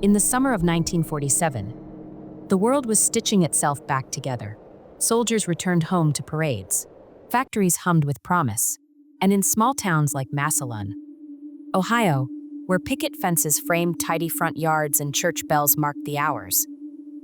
In the summer of 1947, the world was stitching itself back together. Soldiers returned home to parades. Factories hummed with promise. And in small towns like Massillon, Ohio, where picket fences framed tidy front yards and church bells marked the hours,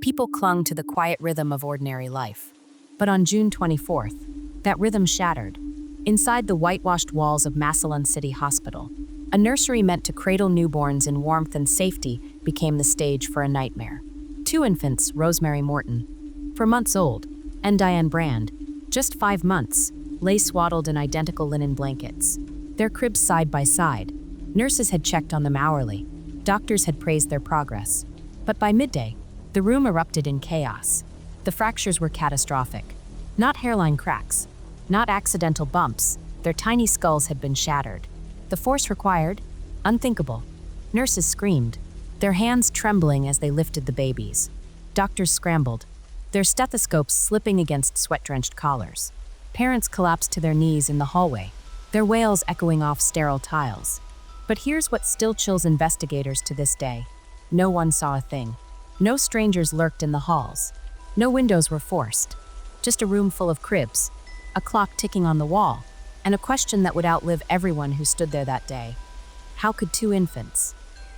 people clung to the quiet rhythm of ordinary life. But on June 24th, that rhythm shattered. Inside the whitewashed walls of Massillon City Hospital, a nursery meant to cradle newborns in warmth and safety became the stage for a nightmare. Two infants, Rosemary Morton, 4 months old, and Diane Brand, just 5 months, lay swaddled in identical linen blankets. Their cribs side by side. Nurses had checked on them hourly. Doctors had praised their progress. But by midday, the room erupted in chaos. The fractures were catastrophic. Not hairline cracks, not accidental bumps. Their tiny skulls had been shattered. The force required? Unthinkable. Nurses screamed, their hands trembling as they lifted the babies. Doctors scrambled, their stethoscopes slipping against sweat-drenched collars. Parents collapsed to their knees in the hallway, their wails echoing off sterile tiles. But here's what still chills investigators to this day. No one saw a thing. No strangers lurked in the halls. No windows were forced. Just a room full of cribs, a clock ticking on the wall, and a question that would outlive everyone who stood there that day. How could two infants,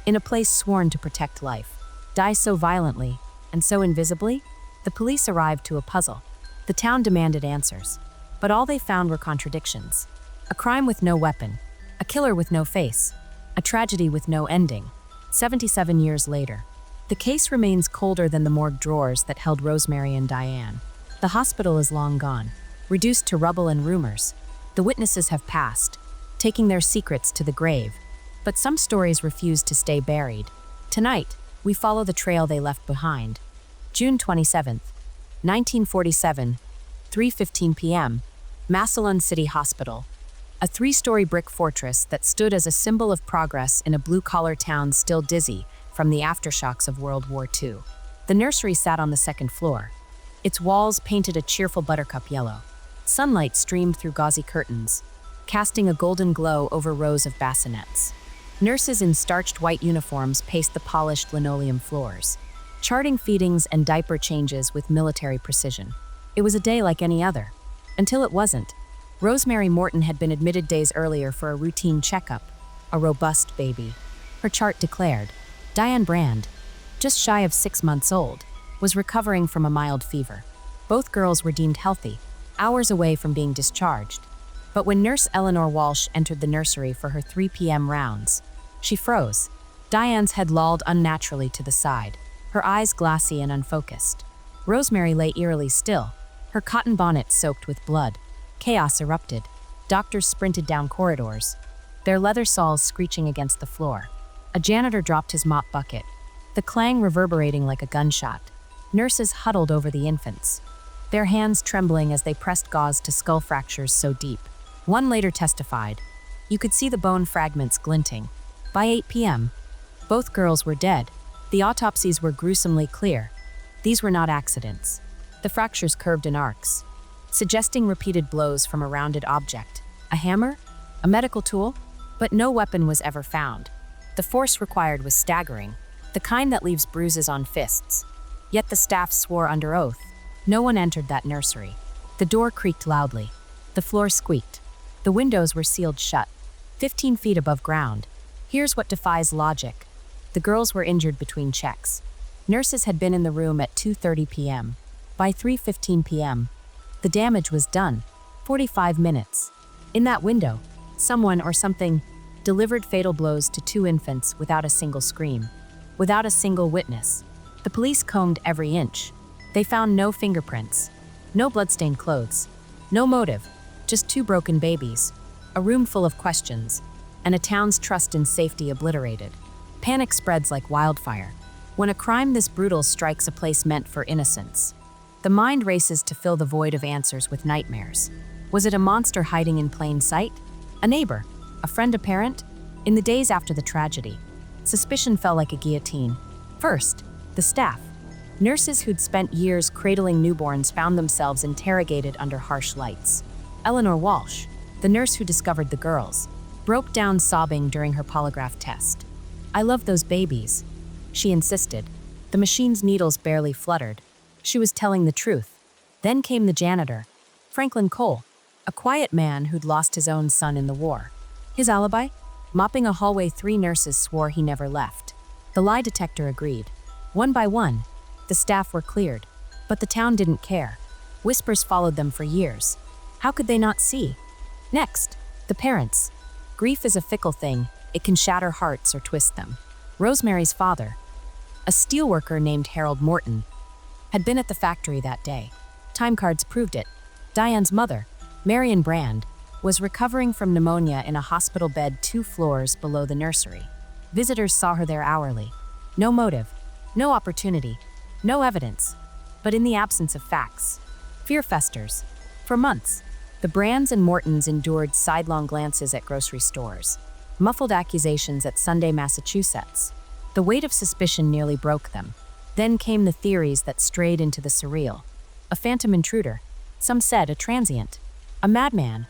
in a place sworn to protect life, die so violently and so invisibly? The police arrived to a puzzle. The town demanded answers, but all they found were contradictions. A crime with no weapon, a killer with no face, a tragedy with no ending. 77 years later, the case remains colder than the morgue drawers that held Rosemary and Diane. The hospital is long gone, reduced to rubble and rumors. The witnesses have passed, taking their secrets to the grave. But some stories refuse to stay buried. Tonight, we follow the trail they left behind. June 27th, 1947, 3:15 p.m., Massillon City Hospital. A 3-story brick fortress that stood as a symbol of progress in a blue-collar town still dizzy from the aftershocks of World War II. The nursery sat on the second floor, its walls painted a cheerful buttercup yellow. Sunlight streamed through gauzy curtains, casting a golden glow over rows of bassinets. Nurses in starched white uniforms paced the polished linoleum floors, charting feedings and diaper changes with military precision. It was a day like any other, until it wasn't. Rosemary Morton had been admitted days earlier for a routine checkup, a robust baby. Her chart declared. Diane Brand, just shy of 6 months old, was recovering from a mild fever. Both girls were deemed healthy, hours away from being discharged. But when nurse Eleanor Walsh entered the nursery for her 3 p.m. rounds, she froze. Diane's head lolled unnaturally to the side, her eyes glassy and unfocused. Rosemary lay eerily still, her cotton bonnet soaked with blood. Chaos erupted. Doctors sprinted down corridors, their leather soles screeching against the floor. A janitor dropped his mop bucket, the clang reverberating like a gunshot. Nurses huddled over the infants, their hands trembling as they pressed gauze to skull fractures so deep. One later testified, you could see the bone fragments glinting. By 8 p.m., both girls were dead. The autopsies were gruesomely clear. These were not accidents. The fractures curved in arcs, suggesting repeated blows from a rounded object. A hammer? A medical tool? But no weapon was ever found. The force required was staggering, the kind that leaves bruises on fists. Yet the staff swore under oath. No one entered that nursery. The door creaked loudly. The floor squeaked. The windows were sealed shut, 15 feet above ground. Here's what defies logic. The girls were injured between checks. Nurses had been in the room at 2:30 p.m. By 3:15 p.m., the damage was done. 45 minutes. In that window, someone or something delivered fatal blows to 2 infants without a single scream, without a single witness. The police combed every inch. They found no fingerprints, no bloodstained clothes, no motive, just 2 broken babies, a room full of questions, and a town's trust in safety obliterated. Panic spreads like wildfire. When a crime this brutal strikes a place meant for innocence, the mind races to fill the void of answers with nightmares. Was it a monster hiding in plain sight? A neighbor? A friend, a parent? In the days after the tragedy, suspicion fell like a guillotine. First, the staff. Nurses who'd spent years cradling newborns found themselves interrogated under harsh lights. Eleanor Walsh, the nurse who discovered the girls, broke down sobbing during her polygraph test. I love those babies. She insisted. The machine's needles barely fluttered. She was telling the truth. Then came the janitor, Franklin Cole, a quiet man who'd lost his own son in the war. His alibi? Mopping a hallway 3 nurses swore he never left. The lie detector agreed. One by one, the staff were cleared. But the town didn't care. Whispers followed them for years. How could they not see? Next, the parents. Grief is a fickle thing. It can shatter hearts or twist them. Rosemary's father, a steelworker named Harold Morton, had been at the factory that day. Time cards proved it. Diane's mother, Marion Brand, was recovering from pneumonia in a hospital bed 2 floors below the nursery. Visitors saw her there hourly. No motive, no opportunity, no evidence. But in the absence of facts, fear festers. For months, the Brands and Mortons endured sidelong glances at grocery stores, muffled accusations at Sunday, Massachusetts. The weight of suspicion nearly broke them. Then came the theories that strayed into the surreal. A phantom intruder, some said a transient, a madman,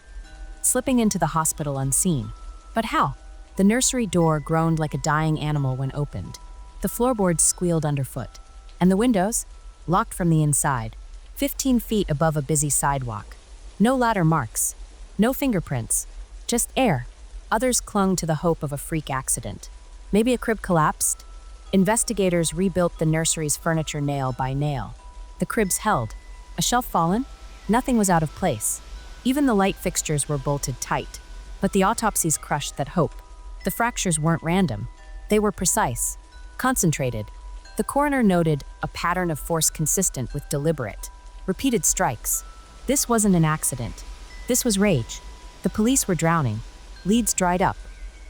slipping into the hospital unseen. But how? The nursery door groaned like a dying animal when opened. The floorboards squealed underfoot. And the windows? Locked from the inside, 15 feet above a busy sidewalk. No ladder marks, no fingerprints, just air. Others clung to the hope of a freak accident. Maybe a crib collapsed? Investigators rebuilt the nursery's furniture nail by nail. The cribs held. A shelf fallen? Nothing was out of place. Even the light fixtures were bolted tight. But the autopsies crushed that hope. The fractures weren't random. They were precise, concentrated. The coroner noted a pattern of force consistent with deliberate, repeated strikes. This wasn't an accident. This was rage. The police were drowning. Leads dried up.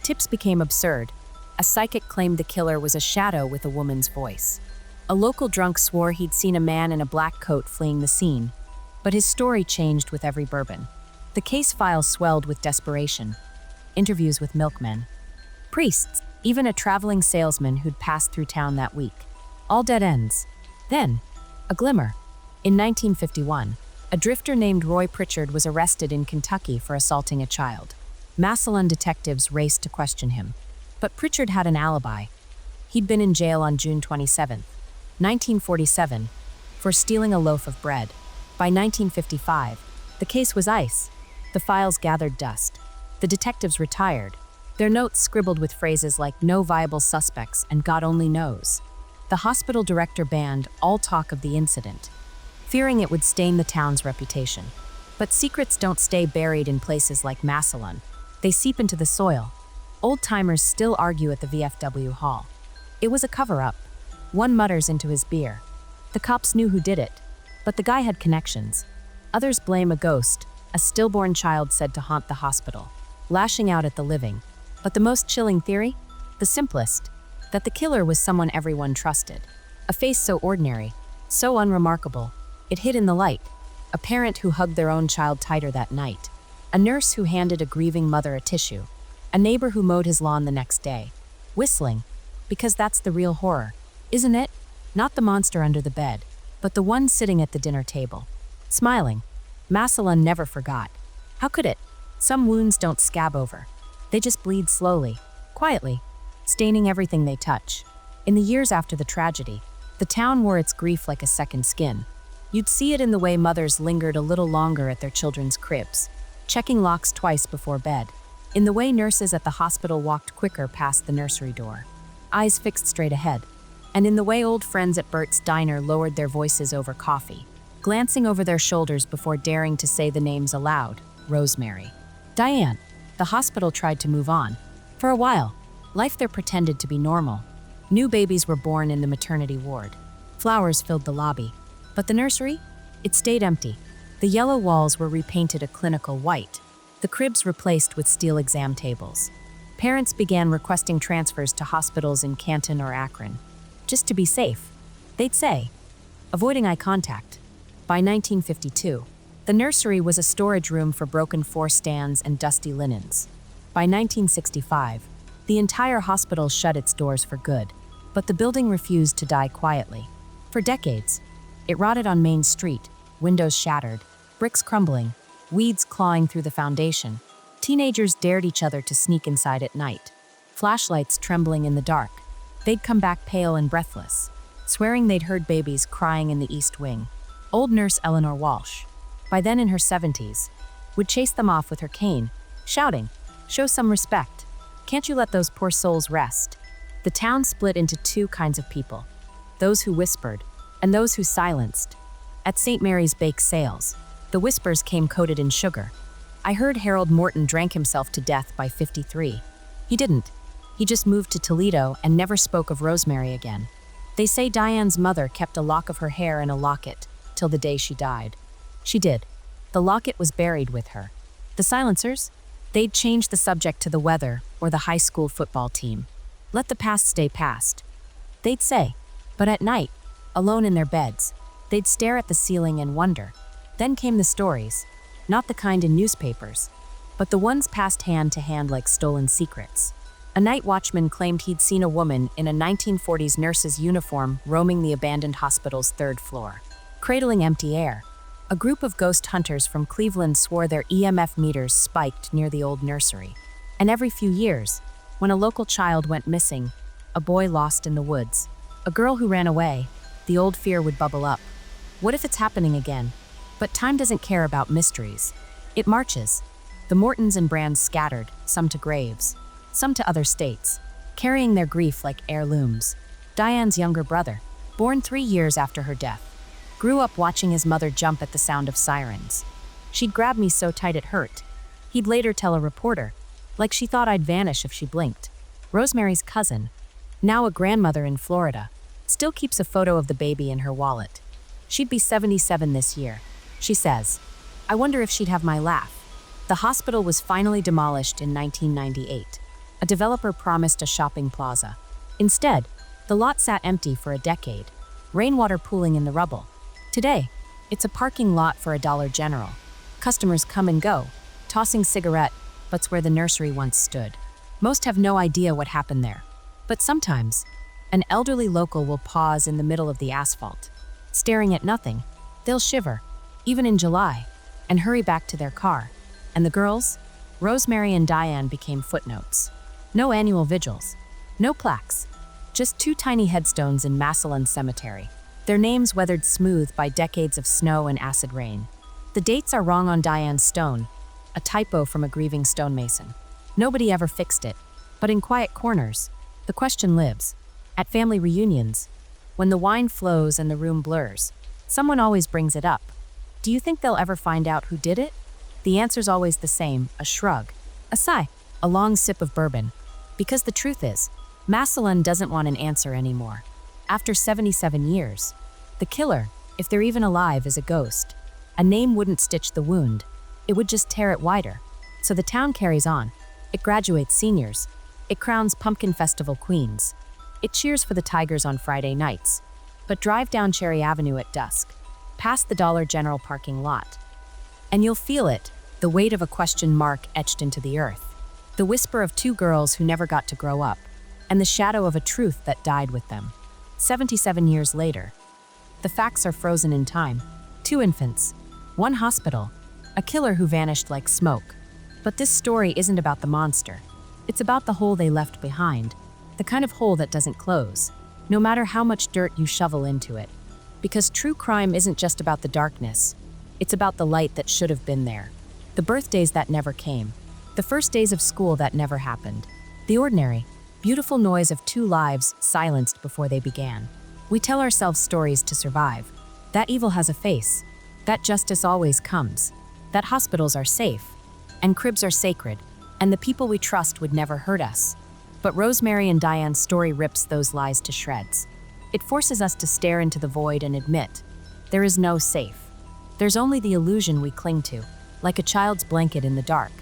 Tips became absurd. A psychic claimed the killer was a shadow with a woman's voice. A local drunk swore he'd seen a man in a black coat fleeing the scene. But his story changed with every bourbon. The case file swelled with desperation. Interviews with milkmen, priests, even a traveling salesman who'd passed through town that week. All dead ends. Then, a glimmer. In 1951, a drifter named Roy Pritchard was arrested in Kentucky for assaulting a child. Massillon detectives raced to question him. But Pritchard had an alibi. He'd been in jail on June 27, 1947, for stealing a loaf of bread. By 1955, the case was ice. The files gathered dust. The detectives retired, their notes scribbled with phrases like "no viable suspects" and "God only knows." The hospital director banned all talk of the incident, fearing it would stain the town's reputation. But secrets don't stay buried in places like Massillon. They seep into the soil. Old-timers still argue at the VFW hall. It was a cover-up. One mutters into his beer. The cops knew who did it, but the guy had connections. Others blame a ghost, a stillborn child said to haunt the hospital, lashing out at the living. But the most chilling theory? The simplest, that the killer was someone everyone trusted. A face so ordinary, so unremarkable, it hid in the light. A parent who hugged their own child tighter that night. A nurse who handed a grieving mother a tissue. A neighbor who mowed his lawn the next day. Whistling, because that's the real horror, isn't it? Not the monster under the bed, but the one sitting at the dinner table. Smiling. Massillon never forgot. How could it? Some wounds don't scab over. They just bleed slowly, quietly, staining everything they touch. In the years after the tragedy, the town wore its grief like a second skin. You'd see it in the way mothers lingered a little longer at their children's cribs, checking locks twice before bed. In the way nurses at the hospital walked quicker past the nursery door, eyes fixed straight ahead. And in the way old friends at Bert's diner lowered their voices over coffee, glancing over their shoulders before daring to say the names aloud. Rosemary. Diane. The hospital tried to move on. For a while, life there pretended to be normal. New babies were born in the maternity ward. Flowers filled the lobby. But the nursery? It stayed empty. The yellow walls were repainted a clinical white, the cribs replaced with steel exam tables. Parents began requesting transfers to hospitals in Canton or Akron. Just to be safe, they'd say, avoiding eye contact. By 1952, the nursery was a storage room for broken floor stands and dusty linens. By 1965, the entire hospital shut its doors for good, but the building refused to die quietly. For decades, it rotted on Main Street, windows shattered, bricks crumbling, weeds clawing through the foundation. Teenagers dared each other to sneak inside at night, flashlights trembling in the dark. They'd come back pale and breathless, swearing they'd heard babies crying in the East Wing. Old nurse Eleanor Walsh, by then in her 70s, would chase them off with her cane, shouting, "Show some respect. Can't you let those poor souls rest?" The town split into two kinds of people, those who whispered and those who silenced. At St. Mary's bake sales, the whispers came coated in sugar. I heard Harold Morton drank himself to death by 53. He didn't. He just moved to Toledo and never spoke of Rosemary again. They say Diane's mother kept a lock of her hair in a locket till the day she died. She did. The locket was buried with her. The silencers? They'd change the subject to the weather or the high school football team. Let the past stay past, they'd say. But at night, alone in their beds, they'd stare at the ceiling and wonder. Then came the stories, not the kind in newspapers, but the ones passed hand to hand like stolen secrets. A night watchman claimed he'd seen a woman in a 1940s nurse's uniform roaming the abandoned hospital's third floor. Cradling empty air, a group of ghost hunters from Cleveland swore their EMF meters spiked near the old nursery. And every few years, when a local child went missing, a boy lost in the woods, a girl who ran away, the old fear would bubble up. What if it's happening again? But time doesn't care about mysteries. It marches. The Mortons and Brands scattered, some to graves, some to other states, carrying their grief like heirlooms. Diane's younger brother, born 3 years after her death, grew up watching his mother jump at the sound of sirens. She'd grab me so tight it hurt. He'd later tell a reporter, like she thought I'd vanish if she blinked. Rosemary's cousin, now a grandmother in Florida, still keeps a photo of the baby in her wallet. She'd be 77 this year. She says, "I wonder if she'd have my laugh." The hospital was finally demolished in 1998. A developer promised a shopping plaza. Instead, the lot sat empty for a decade, rainwater pooling in the rubble. Today, it's a parking lot for a Dollar General. Customers come and go, tossing cigarette butts where the nursery once stood. Most have no idea what happened there. But sometimes, an elderly local will pause in the middle of the asphalt. Staring at nothing, they'll shiver, even in July, and hurry back to their car. And the girls? Rosemary and Diane became footnotes. No annual vigils, no plaques, just 2 tiny headstones in Massillon Cemetery, their names weathered smooth by decades of snow and acid rain. The dates are wrong on Diane's stone, a typo from a grieving stonemason. Nobody ever fixed it, but in quiet corners, the question lives. At family reunions, when the wine flows and the room blurs, someone always brings it up. Do you think they'll ever find out who did it? The answer's always the same, a shrug, a sigh, a long sip of bourbon. Because the truth is, Massillon doesn't want an answer anymore. After 77 years, the killer, if they're even alive, is a ghost. A name wouldn't stitch the wound. It would just tear it wider. So the town carries on. It graduates seniors. It crowns Pumpkin Festival queens. It cheers for the Tigers on Friday nights. But drive down Cherry Avenue at dusk, past the Dollar General parking lot, and you'll feel it, the weight of a question mark etched into the earth, the whisper of 2 girls who never got to grow up, and the shadow of a truth that died with them. 77 years later, the facts are frozen in time. 2 infants, 1 hospital, a killer who vanished like smoke. But this story isn't about the monster. It's about the hole they left behind, the kind of hole that doesn't close, no matter how much dirt you shovel into it. Because true crime isn't just about the darkness. It's about the light that should have been there. The birthdays that never came. The first days of school that never happened. The ordinary, beautiful noise of 2 lives silenced before they began. We tell ourselves stories to survive. That evil has a face. That justice always comes. That hospitals are safe. And cribs are sacred. And the people we trust would never hurt us. But Rosemary and Diane's story rips those lies to shreds. It forces us to stare into the void and admit, there is no safe. There's only the illusion we cling to, like a child's blanket in the dark.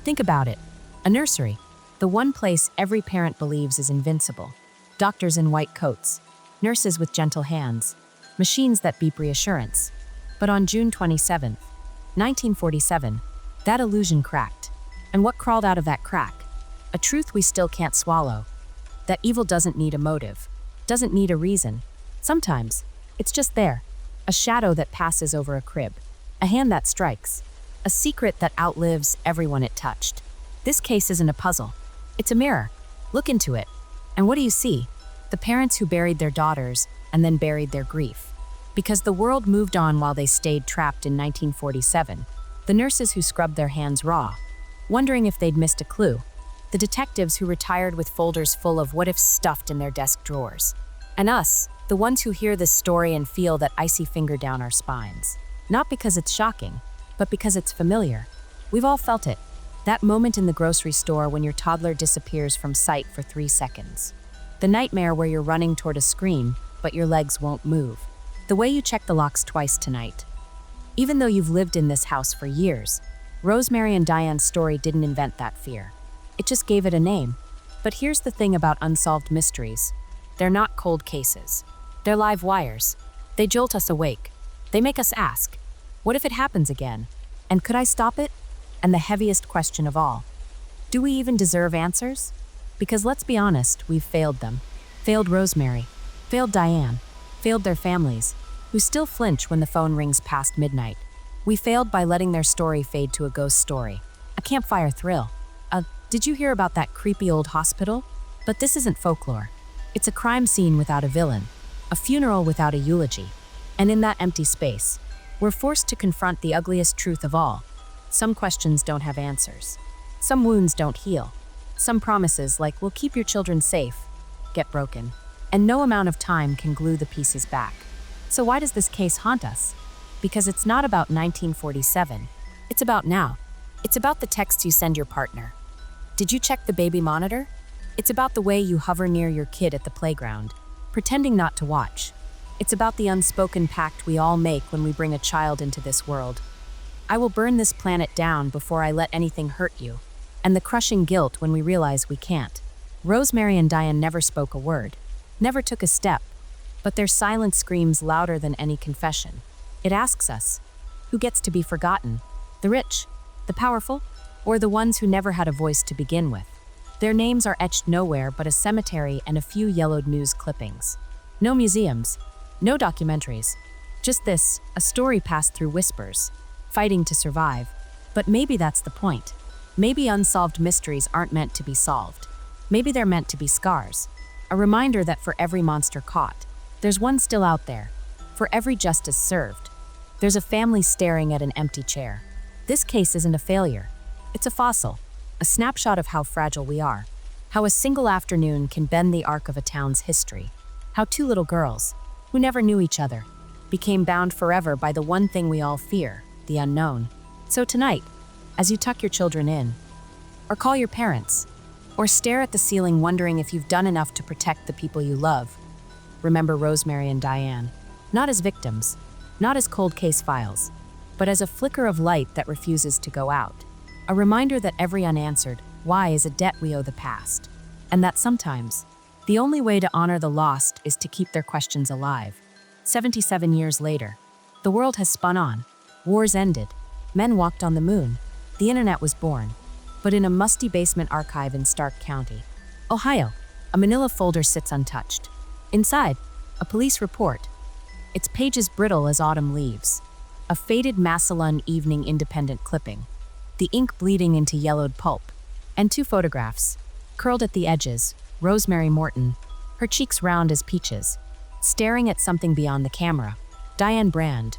Think about it. A nursery, the one place every parent believes is invincible. Doctors in white coats, nurses with gentle hands, machines that beep reassurance. But on June 27, 1947, that illusion cracked. And what crawled out of that crack? A truth we still can't swallow. That evil doesn't need a motive, doesn't need a reason. Sometimes, it's just there. A shadow that passes over a crib. A hand that strikes. A secret that outlives everyone it touched. This case isn't a puzzle. It's a mirror. Look into it. And what do you see? The parents who buried their daughters and then buried their grief. Because the world moved on while they stayed trapped in 1947. The nurses who scrubbed their hands raw, wondering if they'd missed a clue. The detectives who retired with folders full of what-ifs stuffed in their desk drawers. And us, the ones who hear this story and feel that icy finger down our spines. Not because it's shocking, but because it's familiar. We've all felt it. That moment in the grocery store when your toddler disappears from sight for 3 seconds. The nightmare where you're running toward a screen, but your legs won't move. The way you check the locks twice tonight. Even though you've lived in this house for years, Rosemary and Diane's story didn't invent that fear. It just gave it a name. But here's the thing about unsolved mysteries. They're not cold cases. They're live wires. They jolt us awake. They make us ask, what if it happens again? And could I stop it? And the heaviest question of all, do we even deserve answers? Because let's be honest, we've failed them. Failed Rosemary, failed Diane, failed their families, who still flinch when the phone rings past midnight. We failed by letting their story fade to a ghost story, a campfire thrill. Did you hear about that creepy old hospital? But this isn't folklore. It's a crime scene without a villain, a funeral without a eulogy. And in that empty space, we're forced to confront the ugliest truth of all. Some questions don't have answers. Some wounds don't heal. Some promises, like we'll keep your children safe, get broken. And no amount of time can glue the pieces back. So why does this case haunt us? Because it's not about 1947. It's about now. It's about the texts you send your partner. Did you check the baby monitor? It's about the way you hover near your kid at the playground, pretending not to watch. It's about the unspoken pact we all make when we bring a child into this world. I will burn this planet down before I let anything hurt you. And the crushing guilt when we realize we can't. Rosemary and Diane never spoke a word, never took a step, but their silence screams louder than any confession. It asks us, who gets to be forgotten? The rich, the powerful, or the ones who never had a voice to begin with? Their names are etched nowhere but a cemetery and a few yellowed news clippings. No museums, no documentaries. Just this, a story passed through whispers, fighting to survive. But maybe that's the point. Maybe unsolved mysteries aren't meant to be solved. Maybe they're meant to be scars. A reminder that for every monster caught, there's one still out there. For every justice served, there's a family staring at an empty chair. This case isn't a failure. It's a fossil, a snapshot of how fragile we are. How a single afternoon can bend the arc of a town's history. How 2 little girls, who never knew each other, became bound forever by the one thing we all fear, the unknown. So tonight, as you tuck your children in, or call your parents, or stare at the ceiling wondering if you've done enough to protect the people you love, remember Rosemary and Diane, not as victims, not as cold case files, but as a flicker of light that refuses to go out. A reminder that every unanswered why is a debt we owe the past, and that sometimes, the only way to honor the lost is to keep their questions alive. 77 years later, the world has spun on. Wars ended. Men walked on the moon. The internet was born. But in a musty basement archive in Stark County, Ohio, a manila folder sits untouched. Inside, a police report. Its pages brittle as autumn leaves. A faded Massillon Evening Independent clipping. The ink bleeding into yellowed pulp. And 2 photographs. Curled at the edges, Rosemary Morton, her cheeks round as peaches, staring at something beyond the camera. Diane Brand,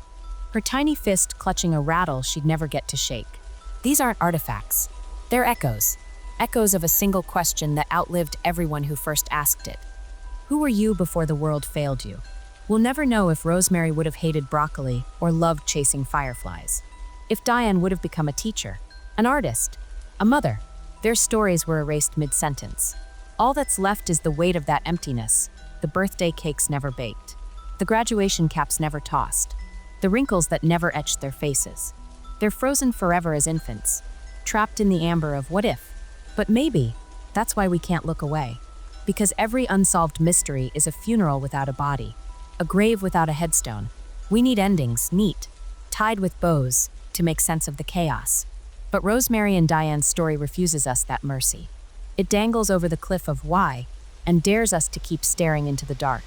her tiny fist clutching a rattle she'd never get to shake. These aren't artifacts. They're echoes. Echoes of a single question that outlived everyone who first asked it. Who were you before the world failed you? We'll never know if Rosemary would have hated broccoli or loved chasing fireflies. If Diane would have become a teacher, an artist, a mother. Their stories were erased mid-sentence. All that's left is the weight of that emptiness, the birthday cakes never baked, the graduation caps never tossed, the wrinkles that never etched their faces. They're frozen forever as infants, trapped in the amber of what if. But maybe that's why we can't look away. Because every unsolved mystery is a funeral without a body, a grave without a headstone. We need endings, neat, tied with bows, to make sense of the chaos. But Rosemary and Diane's story refuses us that mercy. It dangles over the cliff of why and dares us to keep staring into the dark.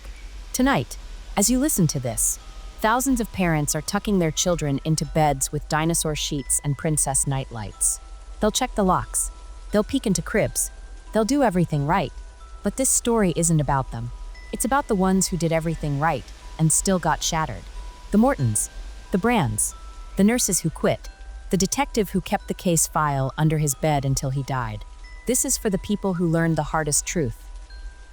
Tonight, as you listen to this, thousands of parents are tucking their children into beds with dinosaur sheets and princess nightlights. They'll check the locks. They'll peek into cribs. They'll do everything right. But this story isn't about them. It's about the ones who did everything right and still got shattered. The Mortons, the Brands, the nurses who quit, the detective who kept the case file under his bed until he died. This is for the people who learned the hardest truth.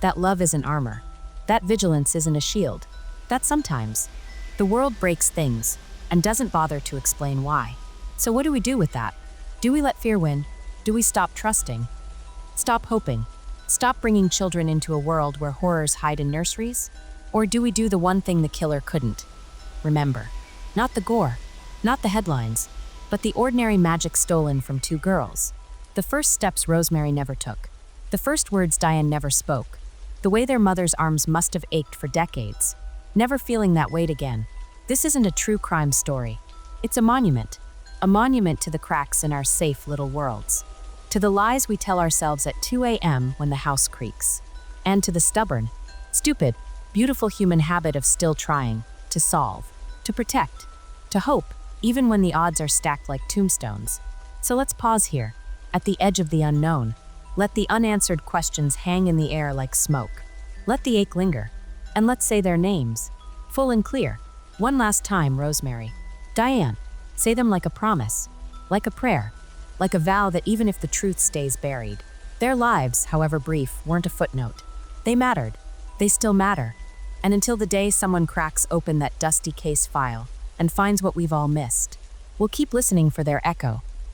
That love isn't armor. That vigilance isn't a shield. That sometimes the world breaks things and doesn't bother to explain why. So what do we do with that? Do we let fear win? Do we stop trusting? Stop hoping? Stop bringing children into a world where horrors hide in nurseries? Or do we do the one thing the killer couldn't? Remember, not the gore, not the headlines, but the ordinary magic stolen from two girls. The first steps Rosemary never took. The first words Diane never spoke. The way their mother's arms must have ached for decades, never feeling that weight again. This isn't a true crime story. It's a monument to the cracks in our safe little worlds, to the lies we tell ourselves at 2 a.m. when the house creaks, and to the stubborn, stupid, beautiful human habit of still trying, to solve, to protect, to hope, even when the odds are stacked like tombstones. So let's pause here, at the edge of the unknown. Let the unanswered questions hang in the air like smoke. Let the ache linger, and let's say their names, full and clear. One last time, Rosemary, Diane. Say them like a promise, like a prayer, like a vow that even if the truth stays buried, their lives, however brief, weren't a footnote. They mattered. They still matter. And until the day someone cracks open that dusty case file and finds what we've all missed, we'll keep listening for their echo,